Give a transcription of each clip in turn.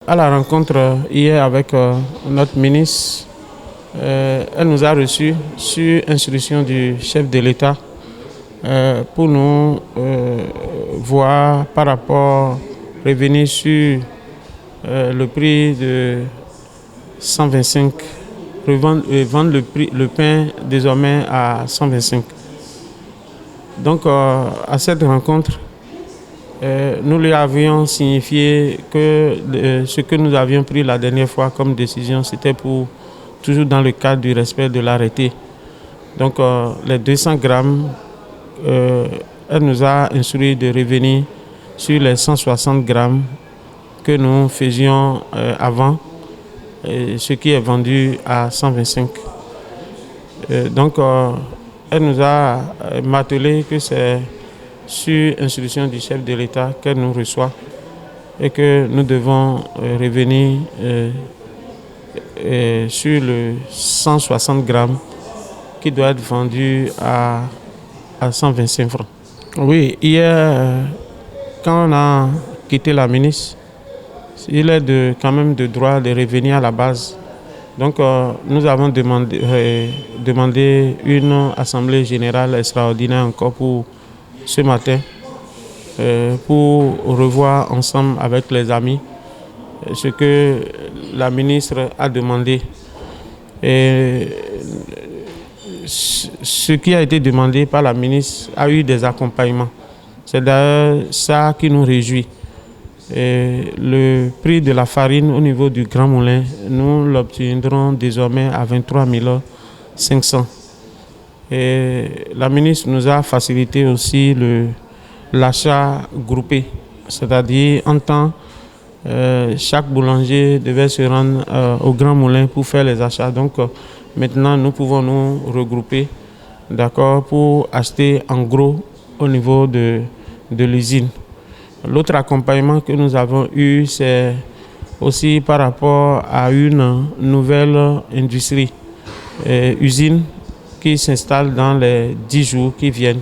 à la rencontre hier avec notre ministre. Elle nous a reçus sur instruction du chef de l'État pour nous voir par rapport, revenir sur le prix de 125, vendre le pain désormais à 125. Donc à cette rencontre, nous lui avions signifié que ce que nous avions pris la dernière fois comme décision, c'était pour toujours dans le cadre du respect de l'arrêté. Donc les 200 grammes, elle nous a instruit de revenir sur les 160 grammes que nous faisions avant, ce qui est vendu à 125. Donc elle nous a martelé que c'est sur instruction du chef de l'État qu'elle nous reçoit et que nous devons revenir sur le 160 grammes qui doit être vendu à 125 francs. Oui, hier, quand on a quitté la ministre, il est quand même de droit de revenir à la base. Donc nous avons demandé une assemblée générale extraordinaire encore pour ce matin, pour revoir ensemble avec les amis ce que la ministre a demandé. Et ce qui a été demandé par la ministre a eu des accompagnements. C'est d'ailleurs ça qui nous réjouit. Et le prix de la farine au niveau du Grand Moulin, nous l'obtiendrons désormais à 23 500. Et la ministre nous a facilité aussi l'achat groupé, c'est-à-dire en temps, chaque boulanger devait se rendre au Grand Moulin pour faire les achats. Donc maintenant, nous pouvons nous regrouper, d'accord, pour acheter en gros au niveau de l'usine. L'autre accompagnement que nous avons eu, c'est aussi par rapport à une nouvelle industrie, usine qui s'installe dans les 10 jours qui viennent.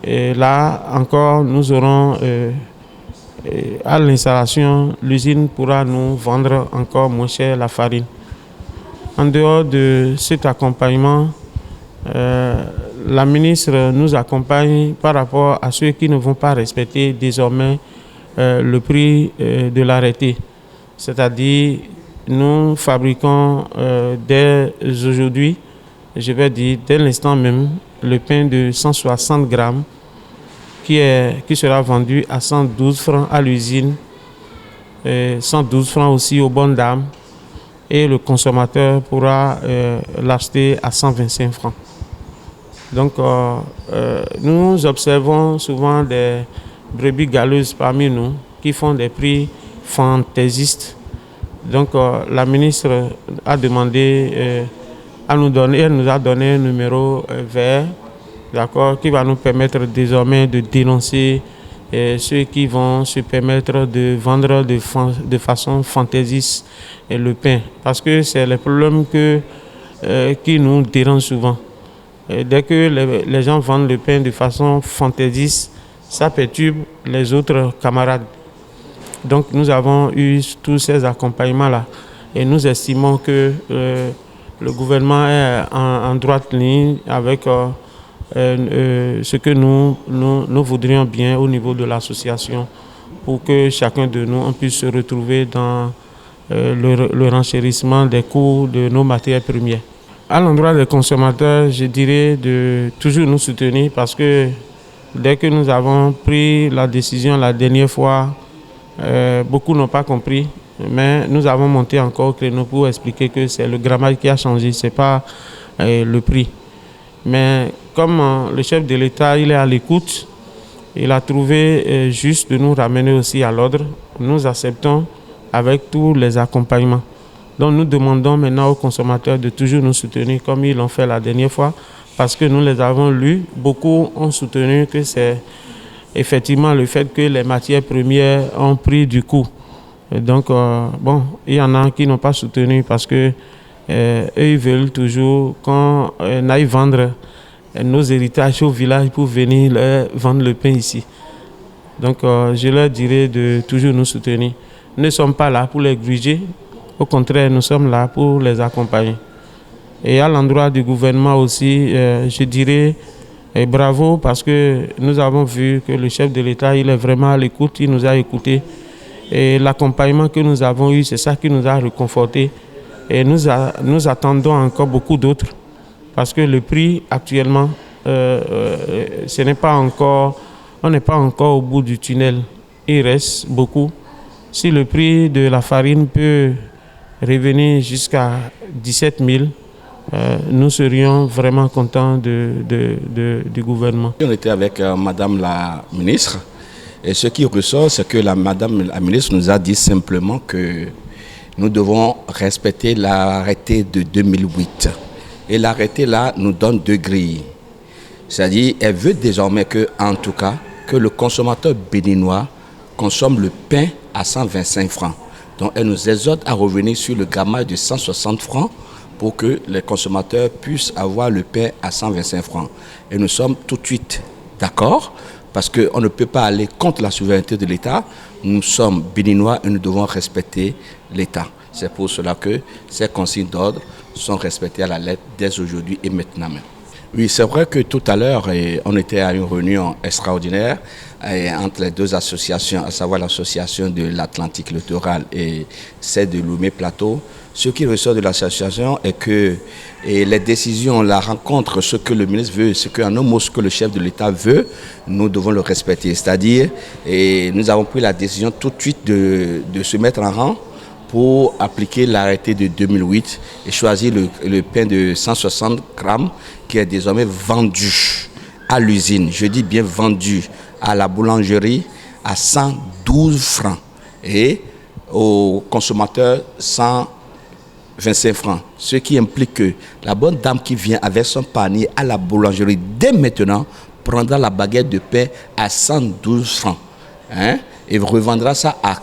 Et là encore, nous aurons à l'installation, l'usine pourra nous vendre encore moins cher la farine. En dehors de cet accompagnement, la ministre nous accompagne par rapport à ceux qui ne vont pas respecter désormais le prix de l'arrêté. C'est-à-dire, nous fabriquons dès aujourd'hui, je vais dire dès l'instant même, le pain de 160 grammes qui sera vendu à 112 francs à l'usine, 112 francs aussi aux bonnes dames, et le consommateur pourra l'acheter à 125 francs. Donc, nous observons souvent des brebis galeuses parmi nous qui font des prix fantaisistes. Donc, la ministre a demandé à nous donner, elle nous a donné un numéro vert, d'accord, qui va nous permettre désormais de dénoncer ceux qui vont se permettre de vendre de façon fantaisiste le pain. Parce que c'est le problème qui nous dérange souvent. Dès que les gens vendent le pain de façon fantaisiste, ça perturbe les autres camarades. Donc nous avons eu tous ces accompagnements-là et nous estimons que le gouvernement est en droite ligne avec ce que nous voudrions bien au niveau de l'association pour que chacun de nous on puisse se retrouver dans le renchérissement des coûts de nos matières premières. À l'endroit des consommateurs, je dirais de toujours nous soutenir parce que dès que nous avons pris la décision la dernière fois, beaucoup n'ont pas compris, mais nous avons monté encore au créneau pour expliquer que c'est le grammage qui a changé, ce n'est pas le prix. Mais comme le chef de l'État il est à l'écoute, il a trouvé juste de nous ramener aussi à l'ordre. Nous acceptons avec tous les accompagnements. Donc nous demandons maintenant aux consommateurs de toujours nous soutenir comme ils l'ont fait la dernière fois parce que nous les avons lus. Beaucoup ont soutenu que c'est effectivement le fait que les matières premières ont pris du coup. Et donc, il y en a qui n'ont pas soutenu parce que eux, ils veulent toujours qu'on aille vendre nos héritages au village pour venir leur vendre le pain ici. Donc, je leur dirais de toujours nous soutenir. ne sommes pas là pour les gruger. Au contraire, nous sommes là pour les accompagner. Et à l'endroit du gouvernement aussi, je dirais bravo parce que nous avons vu que le chef de l'État, il est vraiment à l'écoute, il nous a écoutés. Et l'accompagnement que nous avons eu, c'est ça qui nous a réconfortés. Et nous attendons encore beaucoup d'autres parce que le prix actuellement, ce n'est pas encore, on n'est pas encore au bout du tunnel. Il reste beaucoup. Si le prix de la farine peut revenir jusqu'à 17 000, nous serions vraiment contents du gouvernement. On était avec Madame la ministre et ce qui ressort, c'est que Madame la ministre nous a dit simplement que nous devons respecter l'arrêté de 2008. Et l'arrêté là nous donne deux grilles. C'est-à-dire, elle veut désormais que, en tout cas, que le consommateur béninois consomme le pain à 125 francs. Donc elle nous exhorte à revenir sur le grammage de 160 francs pour que les consommateurs puissent avoir le pain à 125 francs. Et nous sommes tout de suite d'accord, parce qu'on ne peut pas aller contre la souveraineté de l'État. Nous sommes béninois et nous devons respecter l'État. C'est pour cela que ces consignes d'ordre sont respectées à la lettre dès aujourd'hui et maintenant même. Oui, c'est vrai que tout à l'heure, on était à une réunion extraordinaire entre les deux associations, à savoir l'association de l'Atlantique littoral et celle de Lomé Plateau. Ce qui ressort de l'association est que les décisions, la rencontre, ce que le ministre veut, ce qu'un homme, ce que le chef de l'État veut, nous devons le respecter. C'est-à-dire, nous avons pris la décision tout de suite de se mettre en rang pour appliquer l'arrêté de 2008 et choisir le pain de 160 grammes qui est désormais vendu à l'usine. Je dis bien vendu à la boulangerie à 112 francs et aux consommateurs 125 francs. Ce qui implique que la bonne dame qui vient avec son panier à la boulangerie dès maintenant prendra la baguette de pain à 112 francs. Et revendra ça à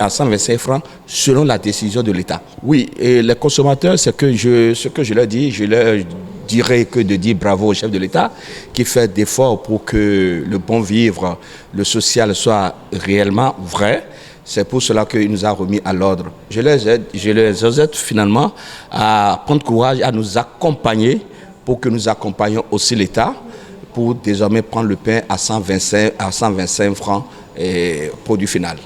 125 francs selon la décision de l'État. Oui, et les consommateurs, ce que je leur dis, je leur dirais que de dire bravo au chef de l'État qui fait d'efforts pour que le bon vivre, le social soit réellement vrai. C'est pour cela qu'il nous a remis à l'ordre. Je les exhorte finalement à prendre courage, à nous accompagner pour que nous accompagnions aussi l'État pour désormais prendre le pain à 125 francs et produit final.